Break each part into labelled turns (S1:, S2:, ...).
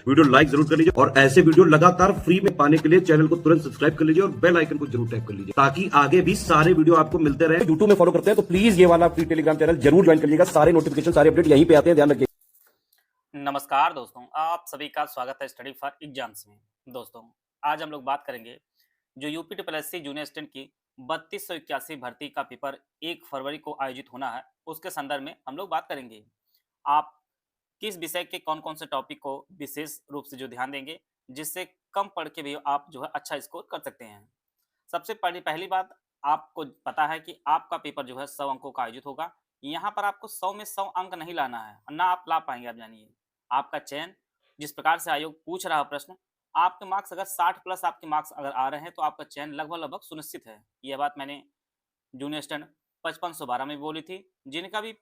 S1: Video like जरूर कर लीजिए और ऐसे वीडियो लगातार फ्री में पाने के लिए चैनल को तुरंत सब्सक्राइब कर लीजिए और बेल आइकन को जरूर टैप कर लीजिए ताकि आगे भी सारे वीडियो आपको मिलते रहे। यूट्यूब में फॉलो करते हैं तो प्लीज ये वाला फ्री टेलीग्राम चैनल जरूर ज्वाइन कर लीजिएगा। सारे नोटिफिकेशन सारे अपडेट यहीं पे आते हैं, ध्यान रखिए।
S2: नमस्कार दोस्तों, आप सभी का स्वागत है स्टडी फॉर एग्जाम्स में। दोस्तों, आज हम लोग बात करेंगे जो यूपी ट्रिपल जूनियर असिस्टेंट की 3281 भर्ती का पेपर 1 फरवरी को आयोजित होना है, उसके संदर्भ में हम लोग बात करेंगे। आप किस विषय के कौन-कौन से टॉपिक को विशेष रूप से जो ध्यान देंगे, जिससे कम पढ़ के भी आप जो है अच्छा स्कोर कर सकते हैं। सबसे पहली बात, आपको पता है कि आपका पेपर जो है 100 अंकों का आयोजित होगा। यहाँ पर आपको 100 में 100 अंक नहीं लाना है, ना आप ला पाएंगे। आप जानिए, आपका चयन जिस प्रकार से आयोग पूछ रहा है प्रश्न, आपके मार्क्स अगर 60 प्लस आपके मार्क्स अगर आ रहे हैं तो आपका चयन लगभग सुनिश्चित है। यह बात मैंने जूनियर स्टैंड 5512 में भी बोली थी। जिनका भी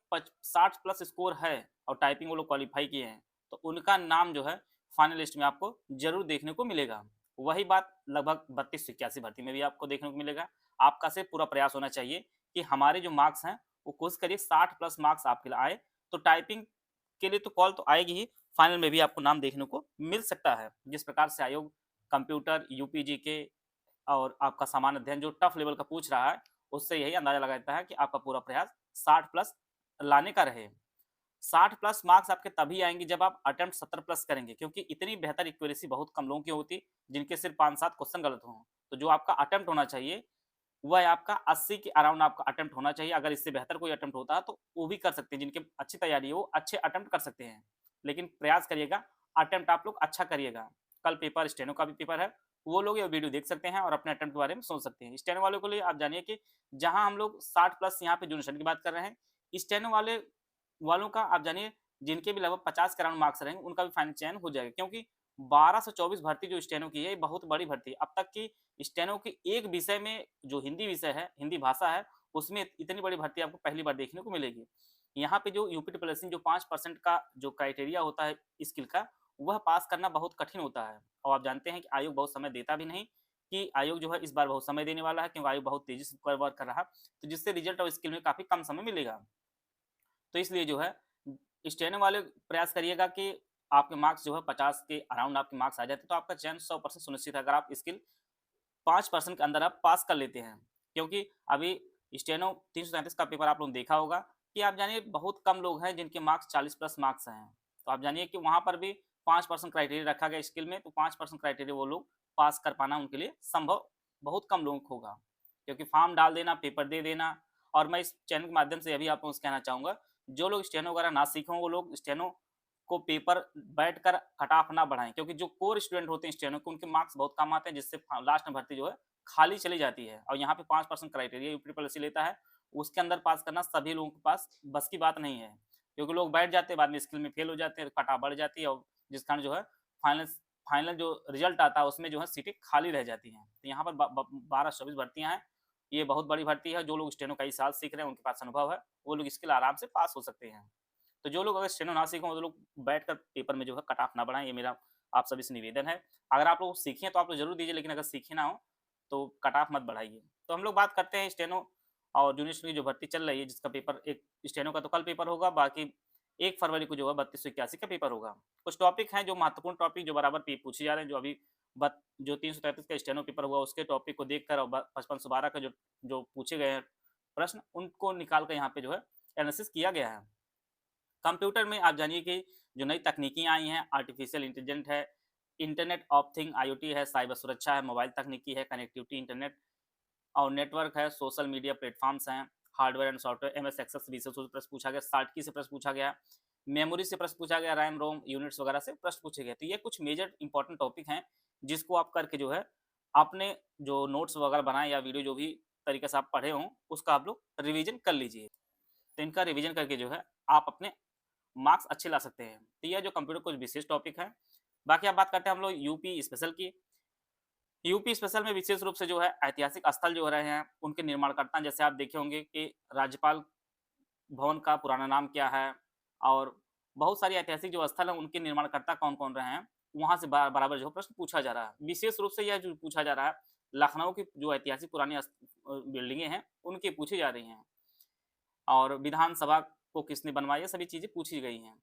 S2: 60 प्लस स्कोर है और टाइपिंग वो लोग क्वालिफाई किए हैं, तो उनका नाम जो है फाइनल लिस्ट में आपको जरूर देखने को मिलेगा। वही बात लगभग 3281 भर्ती में भी आपको देखने को मिलेगा। आपका से पूरा प्रयास होना चाहिए कि हमारे जो मार्क्स हैं वो कोशिश करिए 60 प्लस मार्क्स आपके लिए आए, तो टाइपिंग के लिए तो कॉल तो आएगी ही, फाइनल में भी आपको नाम देखने को मिल सकता है। जिस प्रकार से आयोग कंप्यूटर, यूपीजी के और आपका सामान्य अध्ययन जो टफ लेवल का पूछ रहा है, उससे यही अंदाजा लगाता है कि आपका पूरा प्रयास 60 प्लस लाने का रहे। 60 प्लस मार्क्स आपके तभी आएंगे जब आप अटेम्प्ट 70 प्लस करेंगे, क्योंकि इतनी बेहतर एक्यूरेसी बहुत कम लोगों की होती जिनके सिर्फ 5-7 क्वेश्चन गलत हों। तो जो आपका अटेम्प्ट होना चाहिए वह आपका 80 के अराउंड आपका अटेम्प्ट होना चाहिए। अगर इससे बेहतर कोई अटेम्प्ट होता है तो वो भी कर सकते हैं, जिनकी अच्छी तैयारी है वो अच्छे अटेम्प्ट कर सकते हैं। लेकिन प्रयास करिएगा, अटेम्प्ट आप लोग अच्छा करिएगा। कल पेपर स्टेनो का भी पेपर है, वो लोग ये वीडियो देख सकते हैं और अपने अटेम्प्ट के बारे में सोच सकते हैं। स्टेनो वालों के लिए आप जानिए कि जहां हम लोग 60 प्लस यहाँ पे जूनियर की बात कर रहे हैं, स्टेनो वालों का आप जानिए जिनके भी लगभग 50 के अराउंड मार्क्स रहेंगे उनका भी फाइनल चयन हो जाएगा, क्योंकि 1224 भर्ती जो स्टेनो की है ये बहुत बड़ी भर्ती है। अब तक की स्टेनो की एक विषय में जो हिंदी विषय है, हिंदी भाषा है, उसमें इतनी बड़ी भर्ती आपको पहली बार देखने को मिलेगी। यहाँ पे जो यूपी ट्रिपल एस जो 5% का जो क्राइटेरिया होता है स्किल का, वह पास करना बहुत कठिन होता है। और आप जानते हैं कि आयोग बहुत समय देता भी नहीं, कि आयोग जो है इस बार बहुत समय देने वाला है, क्योंकि आयोग बहुत तेजी से वर्क कर रहा है, तो जिससे रिजल्ट और स्किल में काफी कम समय मिलेगा। तो इसलिए जो है स्टेनो वाले प्रयास करिएगा कि आपके मार्क्स जो है 50 के अराउंड आपके मार्क्स आ जाते, तो आपका चयन 100% सुनिश्चित है अगर आप स्किल 5% के अंदर आप पास कर लेते हैं। क्योंकि अभी स्टेनो 333 का पेपर आप लोग देखा होगा कि आप जानिए बहुत कम लोग हैं जिनके मार्क्स 40 प्लस मार्क्स हैं। तो आप जानिए कि वहाँ पर भी 5% क्राइटेरिया रखा गया स्किल में, तो 5% क्राइटेरिया वो लोग पास कर पाना उनके लिए संभव बहुत कम लोगों को होगा। क्योंकि फॉर्म डाल देना, पेपर दे देना। और मैं इस चैनल के माध्यम से अभी आप लोगों से कहना चाहूँगा, जो लोग स्टेनो वगैरह ना सीखें वो लोग स्टेनो को पेपर बैठकर कट ऑफ ना बढ़ाएं, क्योंकि जो कोर स्टूडेंट होते हैं स्टेनो के उनके मार्क्स बहुत कम आते हैं, जिससे लास्ट में भर्ती जो है खाली चली जाती है। और यहाँ पे 5% क्राइटेरिया यूपी ट्रिपल एस लेता है, उसके अंदर पास करना सभी लोगों के पास बस की बात नहीं है, क्योंकि लोग बैठ जाते हैं बाद में स्किल में फेल हो जाते हैं, कट ऑफ बढ़ जाती है और जिस कारण जो है फाइनल फाइनल जो रिजल्ट आता है उसमें जो है सीटें खाली रह जाती हैं। तो यहाँ पर 12-24 भर्तियाँ हैं, ये बहुत बड़ी भर्ती है। जो लोग स्टेनो कई साल सीख रहे हैं, उनके पास अनुभव है, वो लोग इसके लिए आराम से पास हो सकते हैं। तो जो लोग अगर स्टेनो ना सीखें वो लोग बैठकर पेपर में जो है कट ऑफ ना बढ़ाएं, ये मेरा आप सभी से निवेदन है। अगर आप लोग सीखें तो आप लोग जरूर दीजिए, लेकिन अगर सीखे ना हो तो कट ऑफ मत बढ़ाइए। तो हम लोग बात करते हैं स्टेनो और जूनियर की जो भर्ती चल रही है, जिसका पेपर एक स्टेनो का तो कल पेपर होगा, बाकी 1 फरवरी को जो है 3281 का पेपर होगा। कुछ टॉपिक हैं जो महत्वपूर्ण टॉपिक जो बराबर पूछे जा रहे हैं, जो अभी जो 333 का स्टेनो पेपर हुआ उसके टॉपिक को देखकर और 5512 का जो जो पूछे गए हैं प्रश्न, उनको निकाल कर यहाँ पे जो है एनालिसिस किया गया है। कंप्यूटर में आप जानिए कि जो नई तकनीकी आई हैं, आर्टिफिशियल इंटेलिजेंट है, इंटरनेट ऑफ थिंग आईओटी है, साइबर सुरक्षा है, मोबाइल तकनीकी है, कनेक्टिविटी इंटरनेट और नेटवर्क है, सोशल मीडिया प्लेटफॉर्म्स हैं, hardware and software, MS Access भी से प्रश्न पूछा गया, सार्टकी से प्रश्न पूछा गया, मेमोरी से प्रश्न पूछा गया, रैम रोम यूनिट्स वगैरह से प्रश्न पूछे गए। तो ये कुछ मेजर इंपॉर्टेंट टॉपिक हैं जिसको आप करके जो है आपने जो नोट्स वगैरह बनाए या वीडियो जो भी तरीके से आप पढ़े हों उसका आप लोग रिवीजन कर लीजिए। तो इनका रिवीजन करके जो है आप अपने मार्क्स अच्छे ला सकते हैं। तो यह जो कंप्यूटर कुछ विशेष टॉपिक है। बाकी आप बात करते हैं हम लोग यूपी स्पेशल की। यूपी स्पेशल में विशेष रूप से जो है ऐतिहासिक स्थल जो हो रहे हैं उनके निर्माणकर्ता, जैसे आप देखे होंगे कि राज्यपाल भवन का पुराना नाम क्या है, और बहुत सारी ऐतिहासिक जो स्थल है उनके निर्माणकर्ता कौन कौन रहे हैं, वहां से बराबर जो प्रश्न पूछा जा रहा है। विशेष रूप से यह जो पूछा जा रहा है लखनऊ की जो ऐतिहासिक पुरानी बिल्डिंगें हैं उनकी पूछी जा रही हैं, और विधानसभा को किसने बनवाया, ये सभी चीजें पूछी गई हैं।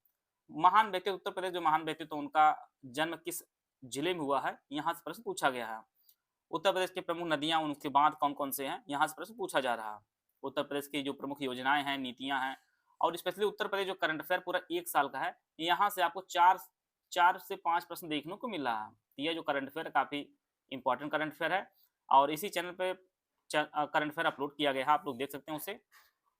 S2: महान व्यक्तित्व उत्तर प्रदेश जो महान व्यक्तित्व उनका जन्म किस जिले में हुआ है, यहाँ से प्रश्न पूछा गया है। उत्तर प्रदेश की प्रमुख नदियाँ, उनके बाँध कौन-कौन से हैं, यहाँ से प्रश्न पूछा जा रहा है। उत्तर प्रदेश की जो प्रमुख योजनाएँ हैं, नीतियाँ हैं और स्पेशली उत्तर प्रदेश जो करंट अफेयर पूरा 1 साल का है, यहाँ से आपको 4 से 5 प्रश्न देखने को मिल रहा है। ये जो करंट अफेयर काफ़ी इम्पोर्टेंट करंट अफेयर है और इसी चैनल पे करंट अफेयर अपलोड किया गया है, आप लोग देख सकते हैं उसे।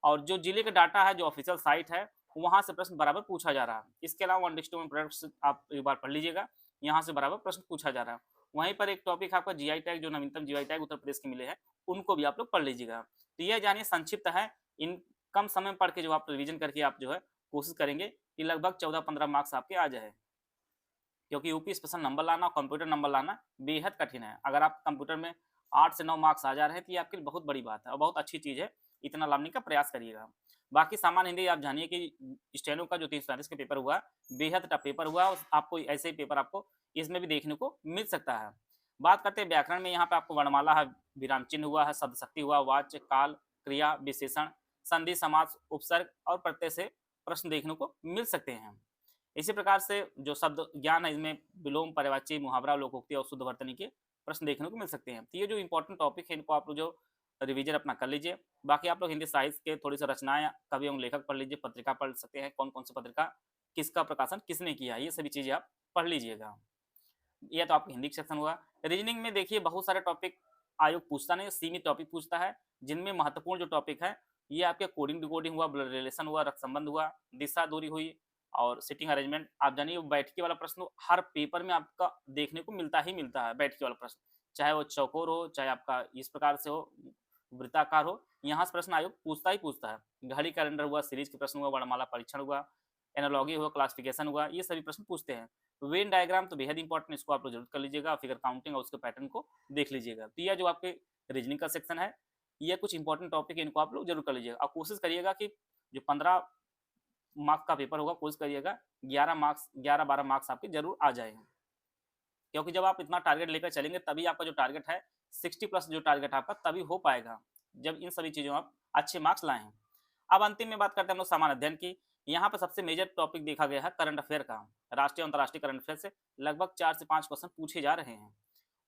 S2: और जो जिले का डाटा है, जो ऑफिशियल साइट है, वहाँ से प्रश्न बराबर पूछा जा रहा है। इसके अलावा 1:2 में प्रोडक्ट्स आप एक बार पढ़ लीजिएगा, यहाँ से बराबर प्रश्न पूछा जा रहा है। वहीं पर एक टॉपिक है आपका जीआई टैग, जो नवीनतम जीआई टैग उत्तर प्रदेश के मिले हैं, उनको भी आप लोग पढ़ लीजिएगा। तो यह जानिए संक्षिप्त है, इन कम समय में पढ़ के जो आप रिवीजन करके आप जो है कोशिश करेंगे कि लगभग 14-15 मार्क्स आपके आ जाए। क्योंकि यूपी स्पेशल नंबर लाना और कंप्यूटर नंबर लाना बेहद कठिन है। अगर आप कंप्यूटर में 8 से 9 मार्क्स आ जा रहे हैं, तो ये आपके लिए बहुत बड़ी बात है और बहुत अच्छी चीज़ है। इतना लाने का प्रयास करिएगा। बाकी सामान्य हिंदी आप जानिए कि स्टेनो का जो 335 का पेपर हुआ, बेहद टफ पेपर हुआ और आपको ऐसे ही पेपर आपको इसमें भी देखने को मिल सकता है। बात करते हैं व्याकरण में, यहाँ पे आपको वर्णमाला है, विराम चिन्ह हुआ है, शब्द शक्ति हुआ, वाच्य, काल, क्रिया, विशेषण, संधि, समास, उपसर्ग और प्रत्यय से प्रश्न देखने को मिल सकते हैं। इसी प्रकार से जो शब्द ज्ञान है, इसमें विलोम, पर्यायवाची, मुहावरा, लोकोक्ति और शुद्ध वर्तनी के प्रश्न देखने को मिल सकते हैं। तो ये जो इंपॉर्टेंट टॉपिक है, इनको आप लोग जो रिवीजन अपना कर लीजिए। बाकी आप लोग हिंदी साहित्य के थोड़ी सी रचनाएं, कवि एवं लेखक पढ़ लीजिए, पत्रिका पढ़ सकते हैं, कौन कौन सी पत्रिका किसका प्रकाशन किसने किया है, ये सभी चीजें आप पढ़ लीजिएगा। ये तो आपका हिंदी का सेक्शन हुआ। रीजनिंग में देखिए बहुत सारे टॉपिक आयोग पूछता नहीं, सीमित टॉपिक पूछता है, जिनमें महत्वपूर्ण जो टॉपिक है, ये आपके कोडिंग डिकोडिंग हुआ, ब्लड रिलेशन हुआ, रक्त संबंध हुआ, दिशा दूरी हुई और सिटिंग अरेंजमेंट। आप जानिए बैठकी वाला प्रश्न हर पेपर में आपका देखने को मिलता ही मिलता है। बैठकी वाला प्रश्न चाहे वो चौकोर हो, चाहे आपका इस प्रकार से हो, वृत्ताकार हो, यहाँ से प्रश्न आयोग पूछता ही पूछता है। घड़ी कैलेंडर हुआ, सीरीज के प्रश्न हुआ, वर्णमाला परीक्षण हुआ, एनालॉगी हुआ, क्लासिफिकेशन हुआ, ये सभी प्रश्न पूछते हैं। वेन डायग्राम तो बेहद इंपॉर्टेंट, इसको आप लोग जरूर कर लीजिएगा। फिगर काउंटिंग और उसके पैटर्न को देख लीजिएगा। तो यह जो आपके रीजनिंग का सेक्शन है, ये कुछ इंपॉर्टेंट टॉपिक है, इनको आप लोग जरूर कर लीजिएगा और कोशिश करिएगा कि जो 15 मार्क्स का पेपर होगा, कोशिश करिएगा 11-12 मार्क्स आपके जरूर आ जाएंगे। क्योंकि जब आप इतना टारगेट लेकर चलेंगे, तभी आपका जो टारगेट है 60 प्लस जो टारगेट आपका तभी हो पाएगा, जब इन सभी चीज़ों में आप अच्छे मार्क्स लाए हैं। अब अंतिम में बात करते हैं हम लोग सामान्य अध्ययन की। यहाँ पर सबसे मेजर टॉपिक देखा गया है करंट अफेयर का। राष्ट्रीय और अंतर्राष्ट्रीय करंट अफेयर से लगभग 4 से 5 क्वेश्चन पूछे जा रहे हैं।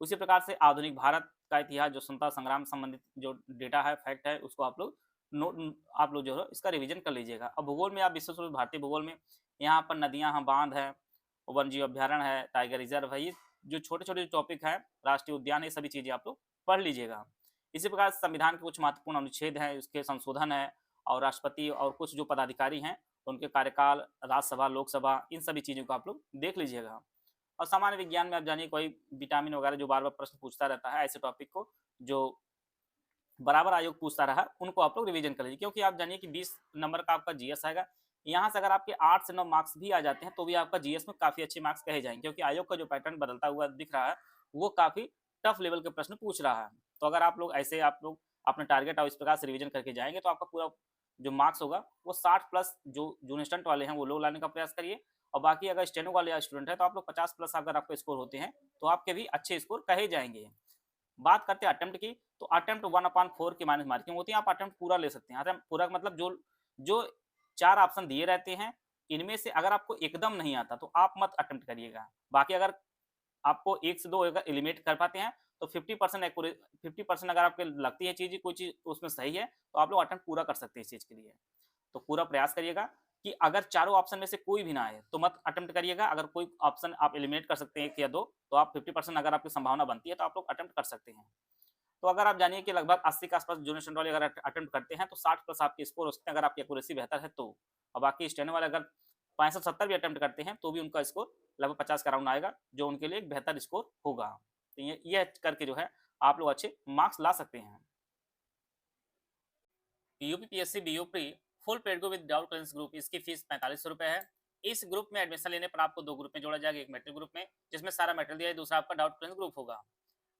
S2: उसी प्रकार से आधुनिक भारत का इतिहास, जो स्वतंत्रता संग्राम संबंधित जो डेटा है, फैक्ट है, उसको आप लोग जो है इसका रिवीजन कर लीजिएगा। अब भूगोल में आप विश्व भारतीय भूगोल में यहाँ पर नदियाँ हैं, बांध है, वन जीव अभ्यारण्य है, टाइगर रिजर्व है, ये जो छोटे-छोटे टॉपिक हैं, राष्ट्रीय उद्यान है, ये सभी चीज़ें आप लोग पढ़ लीजिएगा। इसी प्रकार संविधान के कुछ महत्वपूर्ण अनुच्छेद हैं, उसके संशोधन है और राष्ट्रपति और कुछ जो पदाधिकारी हैं, उनके कार्यकाल, राज्यसभा, लोकसभा, इन सभी चीज़ों को आप लोग देख लीजिएगा। और सामान्य विज्ञान में आप जानिए कोई विटामिन वगैरह जो बार-बार प्रश्न पूछता रहता है, ऐसे टॉपिक को जो बराबर आयोग पूछता रहा, उनको आप लोग रिवीजन कर लीजिए। क्योंकि आप जानिए कि 20 नंबर का आपका जीएस आएगा। यहाँ से अगर आपके 8 से 9 मार्क्स भी आ जाते हैं, तो भी आपका जीएस में काफ़ी अच्छे मार्क्स कहे जाएँगे, क्योंकि आयोग का जो पैटर्न बदलता हुआ दिख रहा है, वो काफ़ी टफ लेवल के प्रश्न पूछ रहा है। तो अगर आप लोग ऐसे आप लोग अपने टारगेट और इस प्रकार से रिवीजन करके जाएँगे, तो आपका पूरा जो मार्क्स होगा, वो 60 प्लस जो जूनियर स्टूडेंट वाले हैं, वो लोग लाने का प्रयास करिए। और बाकी अगर स्टेनो वाले स्टूडेंट हैं, तो आप लोग 50 प्लस अगर आपके स्कोर होते हैं, तो आपके भी अच्छे स्कोर कहे जाएँगे। बात करते हैं अटेम्प्ट की, तो अटेम्प्ट 1/4 की माइनस मार्किंग होती है। आप अटेम्प्ट पूरा ले सकते हैं। अटेम्प्ट पूरा का मतलब जो जो 4 ऑप्शन दिए रहते हैं, इनमें से अगर आपको एकदम नहीं आता, तो आप मत अटेम्प्ट करिएगा। बाकी अगर आपको 1 से 2 अगर एलिमिनेट कर पाते हैं, तो 50% 50% अगर आपको लगती है चीज़, कोई चीज़ उसमें सही है, तो आप लोग अटेम्प्ट पूरा कर सकते हैं इस चीज़ के लिए। तो पूरा प्रयास करिएगा कि अगर चारों ऑप्शन में से कोई भी ना आए, तो मत अटेम्प्ट करिएगा। अगर कोई ऑप्शन आप एलिमिनेट कर सकते हैं 1 या 2, तो आप 50% अगर आपकी संभावना बनती है, तो आप लोग अटेम्प्ट कर सकते हैं। तो अगर आप जानिए कि लगभग 80 के आसपास जूनियर स्टूडेंट वाले अगर अटेम्प्ट करते हैं, तो 60 प्लस आपके स्कोर हो सकते हैं, अगर आपकी एक्यूरेसी बेहतर है तो। और बाकी स्टेनो वाले अगर 65-70 भी अटेम्प्ट करते हैं, तो भी उनका स्कोर लगभग 50 के अराउंड आएगा, जो उनके लिए एक बेहतर स्कोर होगा। तो ये करके जो है आप लोग अच्छे मार्क्स ला सकते हैं। UPPSC BO pre full paid group with doubt clearance group, इसकी फीस 4500 रुपए है। इस ग्रुप में एडमिशन लेने पर आपको 2 ग्रुप में जोड़ा जाएगा, एक मेटेरियल ग्रुप में जिसमें सारा मेटेरियल दिया है, दूसरा आपका डाउट क्लियरेंस ग्रुप होगा।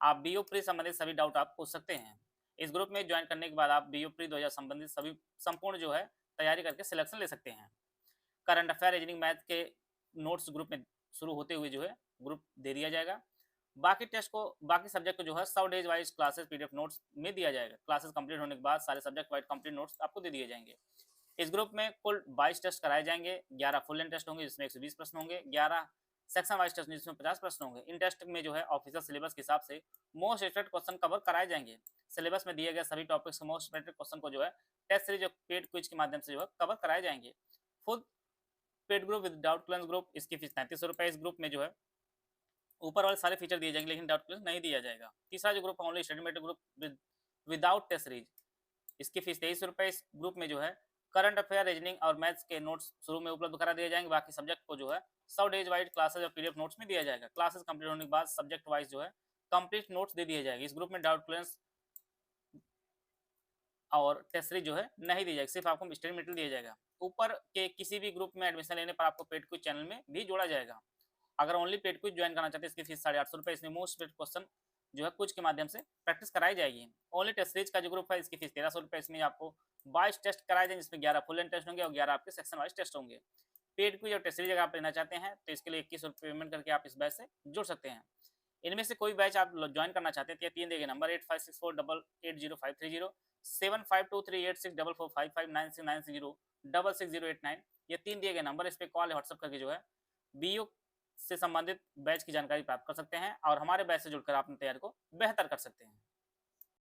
S2: आप बीओ प्री संबंधित सभी डाउट आप पूछ सकते हैं। इस ग्रुप में ज्वाइन करने के बाद आप बीओ प्री 2000 संबंधित सभी संपूर्ण जो है तैयारी करके सिलेक्शन ले सकते हैं। करंट अफेयर, रीजनिंग, मैथ के नोट्स ग्रुप में शुरू होते हुए जो है ग्रुप दे दिया जाएगा। बाकी सब्जेक्ट को जो है 100 days wise classes PDF notes में दिया जाएगा। क्लासेस कंप्लीट होने के बाद सारे सब्जेक्ट वाइज कंप्लीट नोट्स आपको दे दिए जाएंगे। इस ग्रुप में कुल 22 टेस्ट कराए जाएंगे, 11 फुल लेंथ टेस्ट होंगे जिसमें 120 प्रश्न होंगे, 11 सेक्शन वाइज टेस्ट जिसमें 50 प्रश्न होंगे। इन टेस्ट में जो है ऑफिशियल सिलेबस के हिसाब से मोस्ट एक्सपेक्टेड क्वेश्चन कवर कराए जाएंगे। सिलेबस में दिए गए सभी टॉपिक्स के मोस्ट एक्सपेक्टेड क्वेश्चन को जो है टेस्ट सीरीज और पेड क्विज के माध्यम से जो है कवर कराए जाएंगे। Full paid group with doubt clearance group, इसकी फीस 3300 रुपए। इस ग्रुप में जो है ऊपर वाले सारे फीचर दिए जाएंगे लेकिन डाउट क्लियरेंस नहीं दिया जाएगा। तीसरा जो ग्रुप है only study material group without test series, इसकी फीस 23 रुपए। इस ग्रुप में जो है करंट अफेयर, रीजनिंग और मैथ्स के नोट्स शुरू में उपलब्ध करा दिए जाएंगे। बाकी सब्जेक्ट को जो है 100 डेज वाइज क्लासेज और पीडीएफ नोट्स में दिया जाएगा। क्लासेस कंप्लीट होने के बाद सब्जेक्ट वाइज जो है कंप्लीट नोट्स दे दिए जाएंगे। इस ग्रुप में डाउट क्लियरेंस और टेस्ट सीरीज जो है नहीं दी जाएगी, सिर्फ आपको स्टडी मटेरियल दिया जाएगा। ऊपर के किसी भी ग्रुप में एडमिशन लेने पर आपको पेड क्विज चैनल में भी जोड़ा जाएगा। अगर ओनली पेड क्विज ज्वाइन करना चाहते हैं इसकी फीस 850 रुपए। इसमें मोस्ट पेड क्वेश्चन जो है कुछ के माध्यम से प्रैक्टिस कराई जाएगी। ओनली टेस्ट सीरीज का जो ग्रुप है इसकी फीस 1300 रुपए। इसमें आपको 22 टेस्ट कराए जाएंगे जिसमें 11 फुल लेंथ टेस्ट होंगे और 11 आपके सेक्शन वाइज टेस्ट होंगे। पेड क्विज और टेस्ट सीरीज अगर आप लेना चाहते हैं तो इसके लिए 21 रुपये पेमेंट करके आप इस बैच से जुड़ सकते हैं। इनमें से कोई बैच आप ज्वाइन करना चाहते हैं तो 3 दिए गए नंबर 8564880530, 7523864455969606060890 ये 3 दिए गए नंबर, इस पे कॉल या व्हाट्सएप करके जो है बीओ से संबंधित बैच की जानकारी प्राप्त कर सकते हैं और हमारे बैच से जुड़कर आप अपनी तैयारी को बेहतर कर सकते हैं।